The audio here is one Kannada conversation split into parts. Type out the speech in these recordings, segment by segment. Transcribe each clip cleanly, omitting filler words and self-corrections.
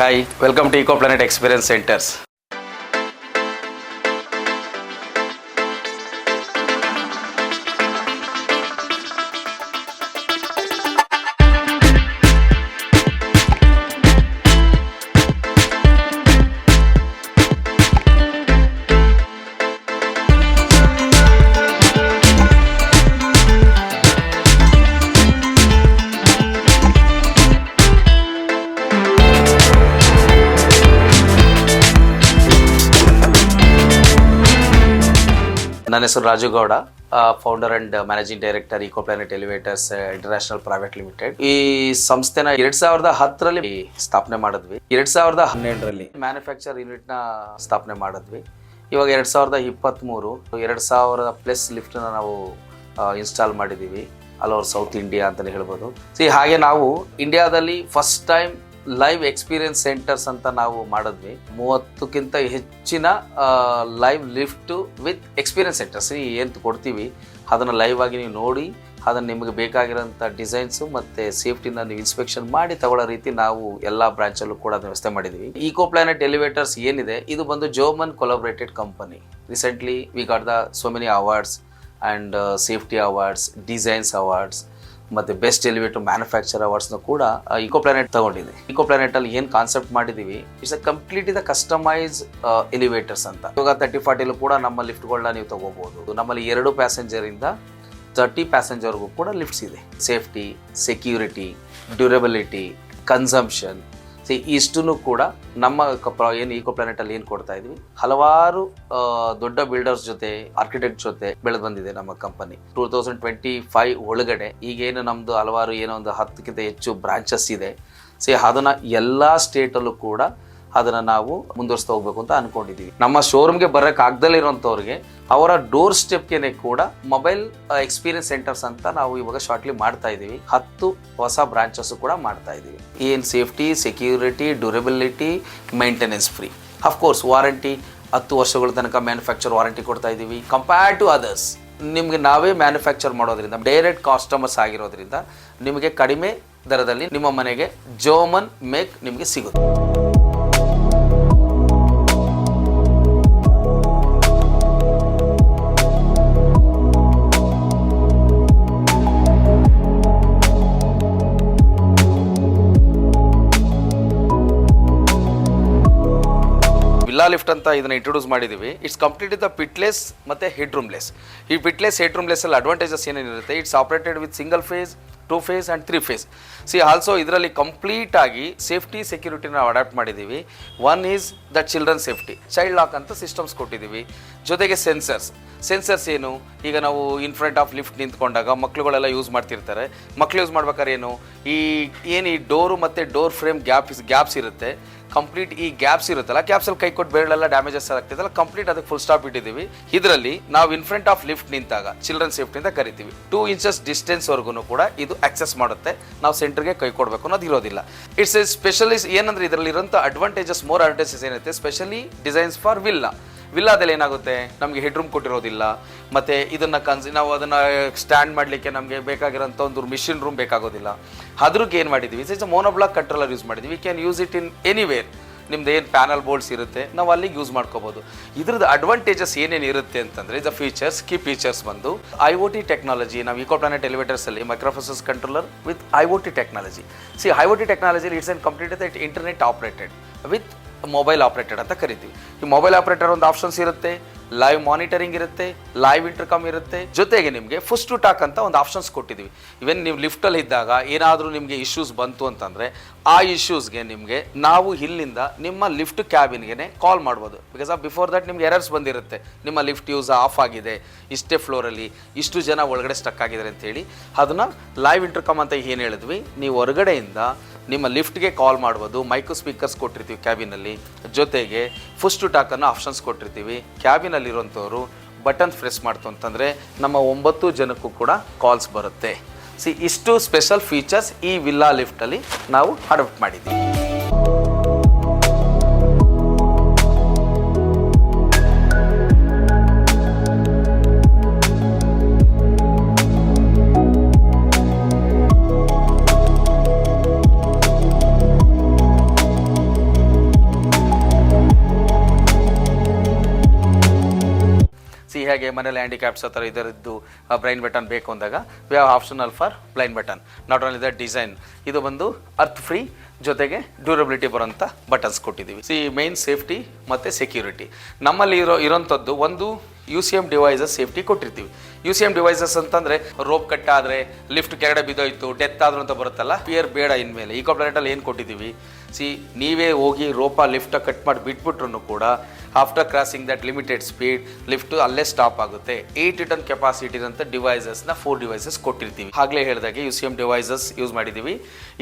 Hi, welcome to EcoPlanet Experience Centers. ನನ್ನ ಹೆಸರು Raju Gowda, founder and managing director EcoPlanet Elevators international private limited. ಈ ಸಂಸ್ಥೆನ 2010ರಲ್ಲಿ ಸ್ಥಾಪನೆ ಮಾಡಿದ್ವಿ. 2012ರಲ್ಲಿ ಮ್ಯಾನುಫ್ಯಾಕ್ಚರ್ ಯೂನಿಟ್ ನ ಸ್ಥಾಪನೆ ಮಾಡಿದ್ವಿ. ಇವಾಗ 2023 2000+ ಲಿಫ್ಟ್ ನಾವು ಇನ್ಸ್ಟಾಲ್ ಮಾಡಿದೀವಿ ಆಲ್ ಓವರ್ ಸೌತ್ ಇಂಡಿಯಾ ಅಂತಾನೆ ಹೇಳ್ಬೋದು. ಹಾಗೆ ನಾವು ಇಂಡಿಯಾದಲ್ಲಿ first time live experience centres ಅಂತ ನಾವು ಮಾಡಿದ್ವಿ. 30ಕ್ಕಿಂತ ಹೆಚ್ಚಿನ live lift with experience centres ಏನು ಕೊಡ್ತೀವಿ ಅದನ್ನು ಲೈವ್ ಆಗಿ ನೀವು ನೋಡಿ ಅದನ್ನು ನಿಮಗೆ ಬೇಕಾಗಿರೋಂಥ ಡಿಸೈನ್ಸು ಮತ್ತು ಸೇಫ್ಟಿನ ನೀವು ಇನ್ಸ್ಪೆಕ್ಷನ್ ಮಾಡಿ ತಗೊಳ್ಳೋ ರೀತಿ ನಾವು ಎಲ್ಲ ಬ್ರಾಂಚಲ್ಲೂ ಕೂಡ ವ್ಯವಸ್ಥೆ ಮಾಡಿದ್ದೀವಿ. EcoPlanet Elevators ಏನಿದೆ ಇದು ಬಂದು German collaborated company. Recently we got the so many awards and safety awards, designs awards ಮತ್ತು ಬೆಸ್ಟ್ ಎಲಿವೇಟರ್ ಮ್ಯಾನುಫ್ಯಾಕ್ಚರ್ ಅವಾರ್ಡ್ಸ್ನ ಕೂಡ EcoPlanet ತಗೊಂಡಿದೆ. EcoPlanet ಏನು ಕಾನ್ಸೆಪ್ಟ್ ಮಾಡಿದ್ದೀವಿ, it's a complete is a customise elevators ಅಂತ. ಇವಾಗ 30-40 ಕೂಡ ನಮ್ಮ ಲಿಫ್ಟ್ಗಳನ್ನ ನೀವು ತಗೋಬಹುದು. ನಮ್ಮಲ್ಲಿ 2 ಪ್ಯಾಸೆಂಜರಿಂದ 30 ಪ್ಯಾಸೆಂಜರ್ಗೂ ಕೂಡ ಲಿಫ್ಟ್ಸ್ ಇದೆ. ಸೇಫ್ಟಿ, ಸೆಕ್ಯೂರಿಟಿ, ಡ್ಯೂರಬಿಲಿಟಿ, ಕನ್ಸಂಪ್ಷನ್ ಇಷ್ಟನ್ನು ಕೂಡ ನಮ್ಮ ಏನು EcoPlanet ಏನು ಕೊಡ್ತಾ ಇದ್ವಿ. ಹಲವಾರು ದೊಡ್ಡ ಬಿಲ್ಡರ್ಸ್ ಜೊತೆ, ಆರ್ಕಿಟೆಕ್ಟ್ ಜೊತೆ ಬೆಳೆದು ಬಂದಿದೆ ನಮ್ಮ ಕಂಪನಿ. 2025 ಒಳಗಡೆ ಈಗೇನು ನಮ್ಮದು ಹಲವಾರು ಏನೋ ಒಂದು 10ಕ್ಕಿಂತ ಹೆಚ್ಚು ಬ್ರಾಂಚಸ್ ಇದೆ. ಅದನ್ನು ಎಲ್ಲ ಸ್ಟೇಟಲ್ಲೂ ಕೂಡ ಅದನ್ನು ನಾವು ಮುಂದುವರಿಸ್ತಾ ಹೋಗ್ಬೇಕು ಅಂತ ಅನ್ಕೊಂಡಿದ್ದೀವಿ. ನಮ್ಮ ಶೋರೂಮ್ಗೆ ಬರೋಕ್ಕೆ ಆಗದಲ್ಲೇ ಇರೋಂಥವ್ರಿಗೆ ಅವರ ಡೋರ್ ಸ್ಟೆಪ್ಗೆ ಕೂಡ ಮೊಬೈಲ್ ಎಕ್ಸ್ಪೀರಿಯನ್ಸ್ ಸೆಂಟರ್ಸ್ ಅಂತ ನಾವು ಇವಾಗ ಶಾರ್ಟ್ಲಿ ಮಾಡ್ತಾ ಇದ್ದೀವಿ. 10 ಹೊಸ ಬ್ರಾಂಚಸ್ ಕೂಡ ಮಾಡ್ತಾ ಇದ್ದೀವಿ. ಏನು safety, security, durability, maintenance free. Of course warranty 10 ವರ್ಷಗಳ ತನಕ ಮ್ಯಾನುಫ್ಯಾಕ್ಚರ್ ವಾರಂಟಿ ಕೊಡ್ತಾ ಇದ್ದೀವಿ. ಕಂಪೇರ್ ಟು ಅದರ್ಸ್ ನಿಮಗೆ ನಾವೇ ಮ್ಯಾನುಫ್ಯಾಕ್ಚರ್ ಮಾಡೋದ್ರಿಂದ, ಡೈರೆಕ್ಟ್ ಕಸ್ಟಮರ್ಸ್ ಆಗಿರೋದ್ರಿಂದ ನಿಮಗೆ ಕಡಿಮೆ ದರದಲ್ಲಿ ನಿಮ್ಮ ಮನೆಗೆ ಜರ್ಮನ್ ಮೇಕ್ ನಿಮಗೆ ಸಿಗುತ್ತೆ. ವಿಲ್ಲಾ ಲಿಫ್ಟ್ ಅಂತ ಇದನ್ನ ಇಂಟ್ರೊಡ್ಯೂಸ್ ಮಾಡಿದ್ದೀವಿ. ಇಟ್ಸ್ ಕಂಪ್ಲೀಟ್ ದ ಪಿಟ್ಲೆಸ್ ಮತ್ತು ಹೆಡ್ರೂಮ್ಲೆಸ್. ಈ ಪಿಟ್ಲೆಸ್ ಹೆಡ್ರೂಮ್ಲೆಸ್ ಅಲ್ಲಿ ಅಡ್ವಾಂಟೇಜಸ್ ಏನೇನಿರುತ್ತೆ, it's operated with single phase, 2 phase and 3 phase. Also ಇದರಲ್ಲಿ ಕಂಪ್ಲೀಟ್ ಆಗಿ ಸೇಫ್ಟಿ, ಸೆಕ್ಯೂರಿಟಿ ನಾವು ಅಡಾಪ್ಟ್ ಮಾಡಿದ್ದೀವಿ. One is the children safety, child lock ಅಂತ ಸಿಸ್ಟಮ್ಸ್ ಕೊಟ್ಟಿದ್ದೀವಿ. ಜೊತೆಗೆ ಸೆನ್ಸರ್ಸ್ ಏನು, ಈಗ ನಾವು ಇನ್ ಫ್ರಂಟ್ ಆಫ್ ಲಿಫ್ಟ್ ನಿಂತ್ಕೊಂಡಾಗ ಮಕ್ಳುಗಳೆಲ್ಲ ಯೂಸ್ ಮಾಡ್ತಿರ್ತಾರೆ. ಮಕ್ಳು ಯೂಸ್ ಮಾಡ್ಬೇಕಾದ್ರೆ ಈ ಡೋರು ಮತ್ತು ಡೋರ್ ಫ್ರೇಮ್ ಗ್ಯಾಪ್ಸ್ ಇರುತ್ತೆ. ಕಂಪ್ಲೀಟ್ ಈ ಗ್ಯಾಪ್ಸ್ ಇರುತ್ತಲ್ಲ, ಗ್ಯಾಪ್ಸಲ್ಲಿ ಕೈ ಕೊಟ್ಟು ಬೇರೆಲ್ಲ ಡ್ಯಾಮೇಜಸ್ ಆಗ್ತಿದ್ದಲ್ಲ, ಕಂಪ್ಲೀಟ್ ಅದಕ್ಕೆ ಫುಲ್ ಸ್ಟಾಪ್ ಇಟ್ಟಿದ್ದೀವಿ. ಇದರಲ್ಲಿ ನಾವು ಇನ್ ಫ್ರಂಟ್ ಆಫ್ ಲಿಫ್ಟ್ ನಿಂತಾಗ ಚಿಲ್ಡ್ರನ್ ಸೇಫ್ಟಿ ಅಂತ ಕರಿತೀವಿ. 2 ಇಂಚಸ್ ಡಿಸ್ಟೆನ್ಸ್ವರೆಗೂ ಕೂಡ ಇದು ಆಕ್ಸೆಸ್ ಮಾಡುತ್ತೆ. ನಾವು ಸೆಂಟರ್ಗೆ ಕೈ ಕೊಡಬೇಕು ಅನ್ನೋದು ಇರೋದಿಲ್ಲ. It's a specialist. ಏನಂದ್ರೆ ಇದರಲ್ಲಿ ಇರೋಂಥ ಮೋರ್ ಅಡ್ವಾಂಟೇಜಸ್ ಏನಿರುತ್ತೆ, ಸ್ಪೆಷಲಿ ಡಿಸೈನ್ಸ್ ಫಾರ್ ವಿಲ್ಲಾದಲ್ಲಿ ಏನಾಗುತ್ತೆ, ನಮಗೆ ಹೆಡ್ ರೂಮ್ ಕೊಟ್ಟಿರೋದಿಲ್ಲ. ಮತ್ತು ಇದನ್ನು ನಾವು ಅದನ್ನು ಸ್ಟ್ಯಾಂಡ್ ಮಾಡಲಿಕ್ಕೆ ನಮಗೆ ಬೇಕಾಗಿರೋಂಥ ಒಂದು ಮಿಷಿನ್ ರೂಮ್ ಬೇಕಾಗೋದಿಲ್ಲ. ಅದ್ರಿಗೆ ಏನು ಮಾಡಿದ್ದೀವಿ, it's a monoblock controller use ಮಾಡಿದ್ದೀವಿ. We can use it in anywhere. ನಿಮ್ದು ಏನು ಪ್ಯಾನಲ್ ಬೋರ್ಡ್ಸ್ ಇರುತ್ತೆ ನಾವು ಅಲ್ಲಿಗೆ ಯೂಸ್ ಮಾಡ್ಕೋಬೋದು. ಇದ್ರದ್ದು ಅಡ್ವಾಂಟೇಜಸ್ ಏನೇನು ಇರುತ್ತೆ ಅಂತಂದರೆ ಕೀ ಫೀಚರ್ಸ್ ಬಂದು IoT ಟೆಕ್ನಾಲಜಿ. ನಾವು EcoPlanet Elevators-ಅಲ್ಲಿ microprocessor controller with IoT technology. IoT technology it's an complete internet operated with mobile operated ಅಂತ ಕರಿತೀವಿ. ಈ ಮೊಬೈಲ್ ಆಪರೇಟರ್ ಒಂದು ಆಪ್ಷನ್ಸ್ ಇರುತ್ತೆ, ಲೈವ್ ಮಾನಿಟರಿಂಗ್ ಇರುತ್ತೆ, ಲೈವ್ ಇಂಟರ್ಕಮ್ ಇರುತ್ತೆ. ಜೊತೆಗೆ ನಿಮಗೆ ಪುಶ್ ಟು ಟಾಕ್ ಅಂತ ಒಂದು ಆಪ್ಷನ್ಸ್ ಕೊಟ್ಟಿದ್ದೀವಿ. ಇವನ್ ನೀವು ಲಿಫ್ಟಲ್ಲಿ ಇದ್ದಾಗ ಏನಾದರೂ ನಿಮಗೆ ಇಶ್ಯೂಸ್ ಬಂತು ಅಂತಂದರೆ ಆ ಇಶ್ಯೂಸ್ಗೆ ನಿಮಗೆ ನಾವು ಇಲ್ಲಿಂದ ನಿಮ್ಮ ಲಿಫ್ಟ್ ಕ್ಯಾಬಿನ್ಗೆ ಕಾಲ್ ಮಾಡ್ಬೋದು. ಬಿಕಾಸ್ ಬಿಫೋರ್ ದಟ್ ನಿಮ್ಗೆ ಎರರ್ಸ್ ಬಂದಿರುತ್ತೆ, ನಿಮ್ಮ ಲಿಫ್ಟ್ ಯೂಸ್ ಆಫ್ ಆಗಿದೆ, ಇಷ್ಟೇ ಫ್ಲೋರಲ್ಲಿ ಇಷ್ಟು ಜನ ಒಳಗಡೆ ಸ್ಟಕ್ ಆಗಿದ್ದಾರೆ ಅಂತೇಳಿ. ಅದನ್ನು ಲೈವ್ ಇಂಟರ್ಕಮ್ ಅಂತ ಏನು ಹೇಳಿದ್ವಿ, ನೀವು ಹೊರಗಡೆಯಿಂದ ನಿಮ್ಮ ಲಿಫ್ಟ್ಗೆ ಕಾಲ್ ಮಾಡ್ಬೋದು. ಮೈಕ್ರೋ ಸ್ಪೀಕರ್ಸ್ ಕೊಟ್ಟಿರ್ತೀವಿ ಕ್ಯಾಬಿನಲ್ಲಿ. ಜೊತೆಗೆ ಪುಶ್ ಟು ಟಾಕ್ ಅನ್ನೋ ಆಪ್ಷನ್ಸ್ ಕೊಟ್ಟಿರ್ತೀವಿ. ಕ್ಯಾಬಿನಲ್ಲಿರೋಂಥವ್ರು ಬಟನ್ಸ್ ಪ್ರೆಸ್ ಮಾಡ್ತು ಅಂತಂದರೆ ನಮ್ಮ 9 ಜನಕ್ಕೂ ಕೂಡ ಕಾಲ್ಸ್ ಬರುತ್ತೆ. ಇಷ್ಟು ಸ್ಪೆಷಲ್ ಫೀಚರ್ಸ್ ಈ ವಿಲ್ಲಾ ಲಿಫ್ಟಲ್ಲಿ ನಾವು ಅಡಾಪ್ಟ್ ಮಾಡಿದ್ದೀವಿ. ಹೇಗೆ ಮನೇಲಿ ಹ್ಯಾಂಡಿಕ್ಯಾಪ್ಸ್ ಆ ಥರ ಇದರದ್ದು ಬ್ಲೈಂಡ್ ಬಟನ್ ಬೇಕು ಅಂದಾಗ we have optional for blind button. Not only the design, ಇದು ಬಂದು ಅರ್ತ್ ಫ್ರೀ ಜೊತೆಗೆ ಡ್ಯೂರಬಿಲಿಟಿ ಬರೋಂಥ ಬಟನ್ಸ್ ಕೊಟ್ಟಿದ್ದೀವಿ. ಮೇನ್ ಸೇಫ್ಟಿ ಮತ್ತು ಸೆಕ್ಯೂರಿಟಿ ನಮ್ಮಲ್ಲಿ ಇರೋಂಥದ್ದು ಒಂದು UCM ಡಿವೈಸಸ್ ಸೇಫ್ಟಿ ಕೊಟ್ಟಿರ್ತೀವಿ. UCM ಡಿವೈಸಸ್ ಅಂತಂದರೆ ರೋಪ್ ಕಟ್ ಆದರೆ, ಲಿಫ್ಟ್ ಕೆಳಗಡೆ ಬಿದ್ದೋಯ್ತು, ಡೆತ್ ಆದರೂ ಅಂತ ಬರುತ್ತಲ್ಲ, ಫಿಯರ್ ಬೇಡ ಇನ್ಮೇಲೆ. ಈಕೋ ಪ್ಲಾನೆಟಲ್ಲಿ ಏನು ಕೊಟ್ಟಿದ್ದೀವಿ, ನೀವೇ ಹೋಗಿ ರೋಪ ಲಿಫ್ಟ ಕಟ್ ಮಾಡಿ ಬಿಟ್ಬಿಟ್ರು ಕೂಡ after crossing that limited speed lift ಅಲ್ಲೇ ಸ್ಟಾಪ್ ಆಗುತ್ತೆ. 8 ಟನ್ ಕೆಪಾಸಿಟಿ ಇರೋಂಥ ಡಿವೈಸಸ್ನ 4 ಡಿವೈಸಸ್ ಕೊಟ್ಟಿರ್ತೀವಿ. ಆಗಲೇ ಹೇಳಿದಾಗೆ UCM ಡಿವೈಸಸ್ ಯೂಸ್ ಮಾಡಿದ್ದೀವಿ.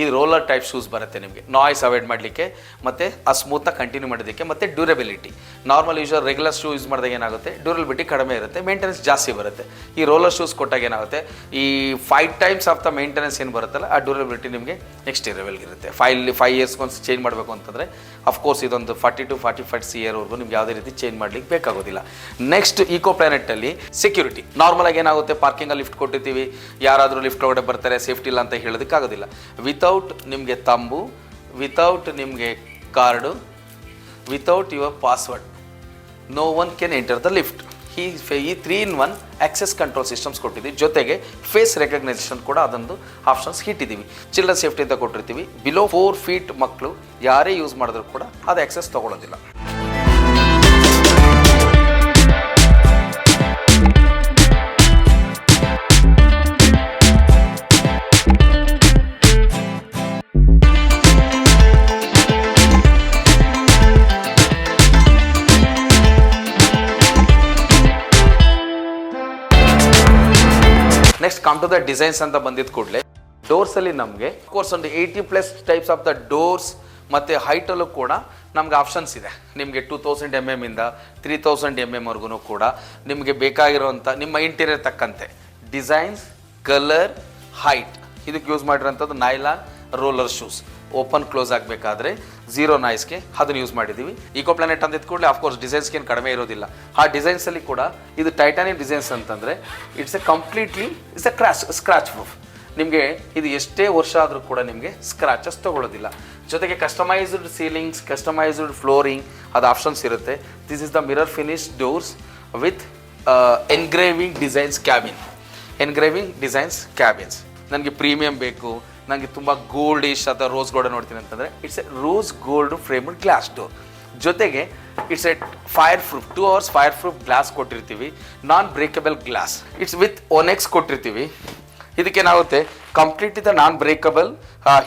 ಇದು ರೋಲರ್ ಟೈಪ್ ಶೂಸ್ ಬರುತ್ತೆ ನಿಮಗೆ, ನಾಯ್ಸ್ ಅವಾಯ್ಡ್ ಮಾಡಲಿಕ್ಕೆ ಮತ್ತು ಆ ಸ್ಮೂತ್ನ ಕಂಟಿನ್ಯೂ ಮಾಡೋದಕ್ಕೆ, ಮತ್ತು durability. Normal usual regular shoe use ಮಾಡಿದಾಗ ಏನಾಗುತ್ತೆ, ಡ್ಯೂರಬಿಲಿಟಿ ಕಡಿಮೆ ಇರುತ್ತೆ, ಮೇಂಟೆನೆನ್ಸ್ ಜಾಸ್ತಿ ಬರುತ್ತೆ. ಈ ರೋಲರ್ ಶೂಸ್ ಕೊಟ್ಟಾಗ ಏನಾಗುತ್ತೆ, ಈ 5 ಟೈಮ್ಸ್ ಆಫ್ ದ ಮೇಂಟೆನೆನ್ಸ್ ಏನು ಬರುತ್ತಲ್ಲ, ಆ ಡ್ಯೂರಬಿಲಿಟಿ ನಿಮಗೆ ನೆಕ್ಸ್ಟ್ ಲೆವೆಲ್ಗಿರುತ್ತೆ. 5 ಇಯರ್ಸ್ಗೆ ಒಂದು ಚೇಂಜ್ ಮಾಡಬೇಕು ಅಂತಂದರೆ ಅಫ್ಕೋರ್ಸ್ ಇದೊಂದು 40 to 45 CR ನಿಮ್ಗೆ ಯಾವುದೇ ರೀತಿ ಚೇಂಜ್ ಮಾಡ್ಲಿಕ್ಕೆ ಬೇಕಾಗೋದಿಲ್ಲ. ನೆಕ್ಸ್ಟ್ ಈಕೋ ಪ್ಲಾನೆಟಲ್ಲಿ ಸೆಕ್ಯೂರಿಟಿ. ನಾರ್ಮಲ್ ಆಗಿ ಏನಾಗುತ್ತೆ, ಪಾರ್ಕಿಂಗಲ್ಲಿ ಲಿಫ್ಟ್ ಕೊಟ್ಟಿರ್ತೀವಿ, ಯಾರಾದರೂ ಲಿಫ್ಟ್ ಒಳಗಡೆ ಬರ್ತಾರೆ, ಸೇಫ್ಟಿ ಇಲ್ಲ ಅಂತ ಹೇಳೋದಕ್ಕಾಗೋದಿಲ್ಲ. ವಿತೌಟ್ ನಿಮಗೆ ತಂಬು, ವಿತೌಟ್ ನಿಮಗೆ card, without your password, no one can enter the lift. ಈ 3-in-1 ಆಕ್ಸೆಸ್ ಕಂಟ್ರೋಲ್ ಸಿಸ್ಟಮ್ಸ್ ಕೊಟ್ಟಿದ್ದೀವಿ. ಜೊತೆಗೆ ಫೇಸ್ ರೆಕಗ್ನೈಸೇಷನ್ ಕೂಡ ಅದೊಂದು ಆಪ್ಷನ್ಸ್ ಇಟ್ಟಿದ್ದೀವಿ. ಚಿಲ್ಡ್ರನ್ ಸೇಫ್ಟಿ ಅಂತ ಕೊಟ್ಟಿರ್ತೀವಿ. ಬಿಲೋ 4 feet ಮಕ್ಕಳು ಯಾರೇ ಯೂಸ್ ಮಾಡಿದ್ರು ಕೂಡ ಅದು ಆಕ್ಸೆಸ್ ತಗೊಳ್ಳೋದಿಲ್ಲ. Next come to the designs ಅಂತ ಬಂದಿದ್ದ ಕೂಡಲೇ ಡೋರ್ಸಲ್ಲಿ ನಮಗೆ ಕೋರ್ಸ್ ಒಂದು 80+ ಟೈಪ್ಸ್ ಆಫ್ ದ ಡೋರ್ಸ್ ಮತ್ತು ಹೈಟಲ್ಲೂ ಕೂಡ ನಮ್ಗೆ ಆಪ್ಷನ್ಸ್ ಇದೆ. ನಿಮಗೆ 2000 mm ಇಂದ 3000 mm ವರೆಗೂ ಕೂಡ ನಿಮಗೆ ಬೇಕಾಗಿರೋಂಥ ನಿಮ್ಮ ಇಂಟೀರಿಯರ್ ತಕ್ಕಂತೆ ಡಿಸೈನ್ಸ್, ಕಲರ್, ಹೈಟ್ ಇದಕ್ಕೆ ಯೂಸ್ ಮಾಡಿರೋಂಥದ್ದು nylon roller shoes. Open close ಆಗಬೇಕಾದ್ರೆ 0 ನಾಯ್ಸ್ಗೆ ಅದನ್ನು ಯೂಸ್ ಮಾಡಿದ್ದೀವಿ. ಈಕೋ ಪ್ಲಾನೆಟ್ ಅಂದಿದ್ದ ಕೂಡಲೇ ಆಫ್ಕೋರ್ಸ್ ಡಿಸೈನ್ಸ್ಗೇನು ಕಡಿಮೆ ಇರೋದಿಲ್ಲ. ಆ ಡಿಸೈನ್ಸಲ್ಲಿ ಕೂಡ ಇದು ಟೈಟಾನಿಯಂ ಡಿಸೈನ್ಸ್ ಅಂತಂದರೆ ಇಟ್ಸ್ ಸ್ಕ್ರಾಚ್ ಪ್ರೂಫ್. ನಿಮಗೆ ಇದು ಎಷ್ಟೇ ವರ್ಷ ಆದರೂ ಕೂಡ ನಿಮಗೆ ಸ್ಕ್ರಾಚಸ್ ತೊಗೊಳ್ಳೋದಿಲ್ಲ. ಜೊತೆಗೆ ಕಸ್ಟಮೈಸ್ಡ್ ಸೀಲಿಂಗ್ಸ್, ಕಸ್ಟಮೈಸ್ಡ್ ಫ್ಲೋರಿಂಗ್ ಅದು ಆಪ್ಷನ್ಸ್ ಇರುತ್ತೆ. This is the mirror finish doors with engraving designs cabins. ನನಗೆ ಪ್ರೀಮಿಯಂ ಬೇಕು, ನನಗೆ ತುಂಬ ಗೋಲ್ಡಿಶ್ ಅಥವಾ ರೋಸ್ ಗೋಲ್ಡ್ ನೋಡ್ತೀನಿ ಅಂತಂದರೆ it's a rose gold framed glass door. ಜೊತೆಗೆ it's a fire proof 2 hours fire proof glass ಕೊಟ್ಟಿರ್ತೀವಿ. Non breakable glass it's with onyx ಕೊಟ್ಟಿರ್ತೀವಿ. ಇದಕ್ಕೇನಾಗುತ್ತೆ, complete the non breakable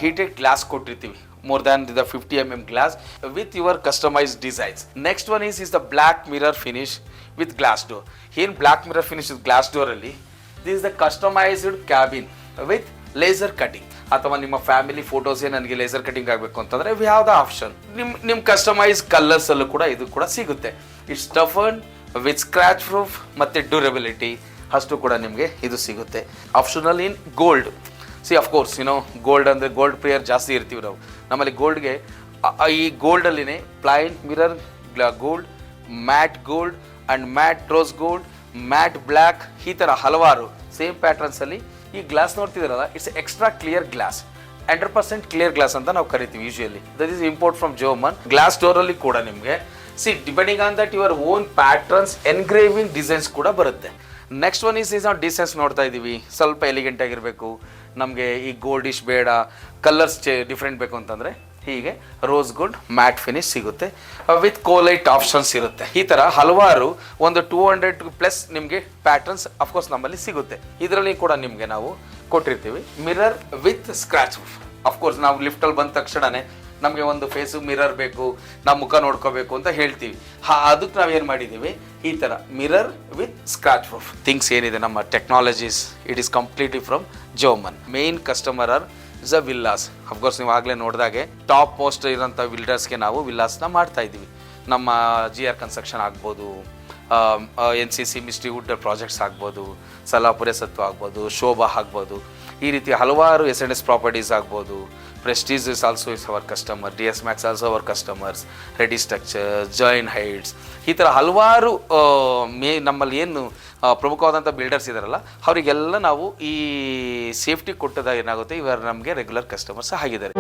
heated glass ಕೊಟ್ಟಿರ್ತೀವಿ. more than the 50 mm glass with your customized designs. Next one is the black mirror finish with glass door. Here black mirror finish with glass door alli this is the customized cabin with laser cutting. ಅಥವಾ ನಿಮ್ಮ ಫ್ಯಾಮಿಲಿ ಫೋಟೋಸೇ ನನಗೆ ಲೇಸರ್ ಕಟಿಂಗ್ ಆಗಬೇಕು ಅಂತಂದರೆ ವಿ ಹ್ಯಾವ್ ದ ಆಪ್ಷನ್. ನಿಮ್ಮ ಕಸ್ಟಮೈಸ್ ಕಲರ್ಸಲ್ಲೂ ಕೂಡ ಇದು ಕೂಡ ಸಿಗುತ್ತೆ. It's toughen with scratch proof ಮತ್ತು ಡ್ಯೂರಬಿಲಿಟಿ ಅಷ್ಟು ಕೂಡ ನಿಮಗೆ ಇದು ಸಿಗುತ್ತೆ. Optional in gold. Of course gold ಅಂದರೆ ಗೋಲ್ಡ್ ಪ್ರಿಯರ್ ಜಾಸ್ತಿ ಇರ್ತೀವಿ ನಾವು. ನಮ್ಮಲ್ಲಿ ಗೋಲ್ಡ್ಗೆ ಈ ಗೋಲ್ಡಲ್ಲಿನೇ plain mirror gold, matte gold and matte rose gold, matte black, ಈ ಥರ ಹಲವಾರು ಸೇಮ್ ಪ್ಯಾಟ್ರನ್ಸಲ್ಲಿ ಈ ಗ್ಲಾಸ್ ನೋಡ್ತಿದ್ದೀರಲ್ಲ, it's extra clear glass. 100% clear glass ಅಂತ ನಾವು ಕರಿತೀವಿ usually. That is import from German. Glass ಡೋರಲ್ಲಿ ಕೂಡ ನಿಮಗೆ depending on that your own patterns engraving designs ಕೂಡ ಬರುತ್ತೆ. ನೆಕ್ಸ್ಟ್ ಒನ್ ಈಸ್ ನಾವು ಡಿಸೈನ್ಸ್ ನೋಡ್ತಾ ಇದ್ದೀವಿ, ಸ್ವಲ್ಪ ಎಲಿಗೆಂಟ್ ಆಗಿರಬೇಕು, ನಮಗೆ ಈ ಗೋಲ್ಡಿಶ್ ಬೇಡ, ಕಲರ್ಸ್ ಡಿಫ್ರೆಂಟ್ ಬೇಕು ಅಂತಂದರೆ ಹೀಗೆ ರೋಸ್ ಗೋಲ್ಡ್ ಮ್ಯಾಟ್ ಫಿನಿಶ್ ಸಿಗುತ್ತೆ ವಿತ್ ಕೋಲೈಟ್ ಆಪ್ಷನ್ಸ್ ಇರುತ್ತೆ. ಈ ಥರ ಹಲವಾರು ಒಂದು 200+ ನಿಮಗೆ ಪ್ಯಾಟರ್ನ್ಸ್ ಅಫ್ಕೋರ್ಸ್ ನಮ್ಮಲ್ಲಿ ಸಿಗುತ್ತೆ. ಇದರಲ್ಲಿ ಕೂಡ ನಿಮಗೆ ನಾವು ಕೊಟ್ಟಿರ್ತೀವಿ mirror with scratch proof. Of course ನಾವು ಲಿಫ್ಟಲ್ಲಿ ಬಂದ ತಕ್ಷಣವೇ ನಮಗೆ ಒಂದು ಫೇಸು ಮಿರರ್ ಬೇಕು, ನಾವು ಮುಖ ನೋಡ್ಕೋಬೇಕು ಅಂತ ಹೇಳ್ತೀವಿ. ಅದಕ್ಕೆ ನಾವೇನು ಮಾಡಿದ್ದೀವಿ, ಈ ಥರ mirror with scratch proof things ಏನಿದೆ ನಮ್ಮ technologies, it is completely from German. Main customer are the villas. Of course ನೀವು ಆಗಲೇ ನೋಡಿದಾಗೆ ಟಾಪ್ ಮೋಸ್ಟ್ ಇರೋಂಥ ಬಿಲ್ಡರ್ಸ್ಗೆ ನಾವು ವಿಲ್ಲಾಸ್ನ ಮಾಡ್ತಾ ಇದ್ದೀವಿ. ನಮ್ಮ GR ಕನ್ಸ್ಟ್ರಕ್ಷನ್ ಆಗ್ಬೋದು, NCC ಮಿಸ್ಟ್ರಿ ವುಡ್ ಪ್ರಾಜೆಕ್ಟ್ಸ್ ಆಗ್ಬೋದು, ಸಲಾಪುರೆ ಸತ್ತು ಆಗ್ಬೋದು, ಶೋಭಾ ಆಗ್ಬೋದು, ಈ ರೀತಿ ಹಲವಾರು S&S ಪ್ರಾಪರ್ಟೀಸ್ ಆಗ್ಬೋದು. Prestige is also is our customer, DS Max also our customers, ready structure, join heights, ಈ ಥರ ಹಲವಾರು ನಮ್ಮಲ್ಲಿ ಏನು ಪ್ರಮುಖವಾದಂಥ ಬಿಲ್ಡರ್ಸ್ ಇದ್ದಾರಲ್ಲ ಅವರಿಗೆಲ್ಲ ನಾವು ಈ ಸೇಫ್ಟಿ ಕೊಟ್ಟದಾಗ ಏನಾಗುತ್ತೆ, ಇವರು ನಮಗೆ ರೆಗ್ಯುಲರ್ ಕಸ್ಟಮರ್ಸ್ ಆಗಿದ್ದಾರೆ.